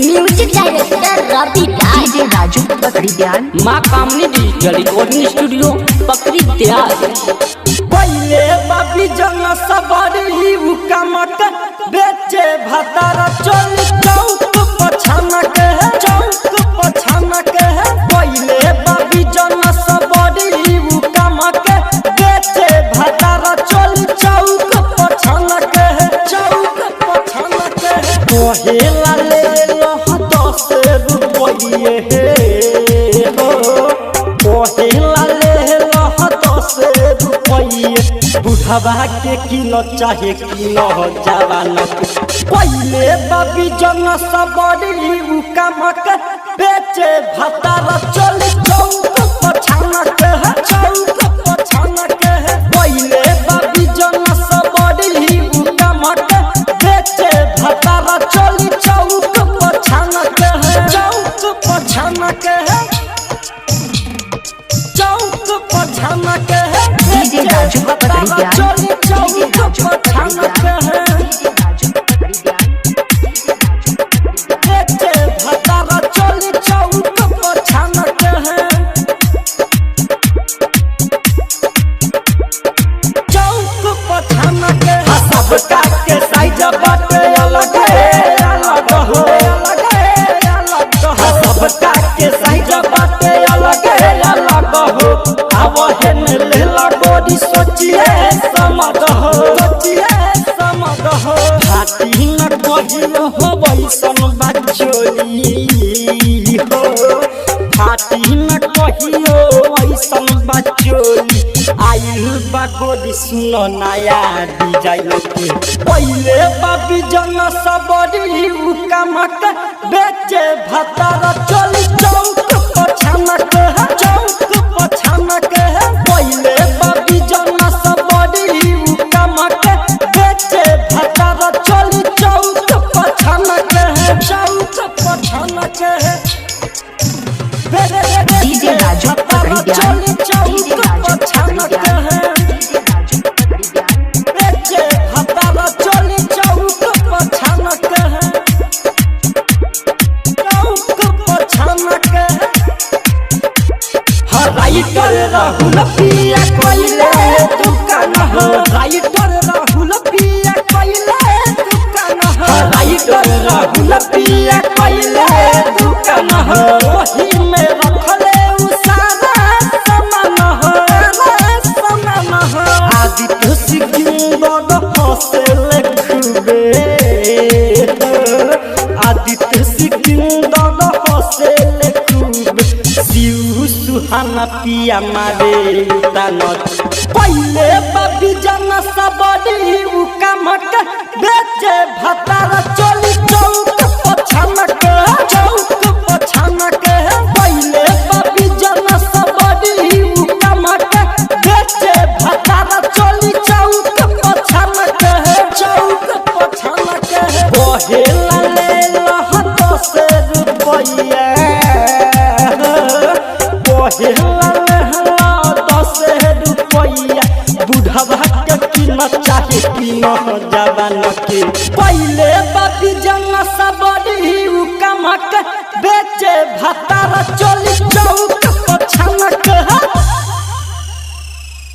Music director रवि DJ Raju पकड़ी ध्यान। माँ कामनी डिजिटल रिकॉर्डिंग स्टूडियो पकड़ी ध्यान। पहले बाबी जन सबरी उकमक बेचे भतारा चल चौक पछानक है चौक पछानक है। पहले बाबी जन सबरी उकमक बेचे भतारा चल चौक पछानक है चौक पछानक है। कोहेला ले लो 10 रुपये हो कोहेला ले लो 10 रुपये। बुढ़ावा के किलो चाहे किलो जवान पहले बाबी जन सबरी उकमक बेचे भतारा चल चौक पछानक है चौक पछानक है। पहले बाबी जन सबरी उकमक बेचे भतारा चल चौक पछानक है चौक पछानक है चौक पछानक है। डीजे राजू पकड़ी ध्यान। चौक पछानक है बेचे भतारा चल चौक पछानक है चौक पछानक है। सबका के साइज बाटे अलग है अलग हो अलग है अलग हो। सबका के साइज बाटे अलग है अलग हो। अब है ले लगोरी सोचिए समझ हो सोचिए समझ हो। हाथी न कहियो हो वैसन बचोली हो हाथी न कहियो वैसन बचोली। आयु बागोरी सुनो नया डिजाइन के। पहले बाबी जन सबरी उकमक बेचे भतारा चल चौक पछानक है चौक पछानक है। पहले बाबी जन सबरी उकमक बेचे भतारा चल चौक पछानक है चौक पछानक है। डीजे राजू पकड़ी ध्यान। चौक पछानक है बेचे भतारा चल चौक पछानक है चौक पछानक है। राइटर राहुल पिया कोइले दुकान हो राइटर राहुल पिया कोइले दुकान हो राइटर राहुल पिया कोइले दुकान हो। वही में रखले उ सारा सामान हो सामान हो। आदित्य सिंह हंसले खूबे आदित्य सिंह हंसले खूबे। शिव सुहाना पिया मारे तानत। पहले बाबी जन सबरी उकमक बेचे भतारा चल चौक पछानक है चौक पछानक है। पहले बाबी जन सबरी उकमक बेचे भतारा चल चौक पछानक है चौक पछानक है। कोहेला ले लो 10 रुपये कोहेला ले लो 10 रुपया। बुढ़ावा के किलो चाहे किलो जवान के। पहले बाबी जन सबरी उकमक बेचे भतारा चल चौक पछानक है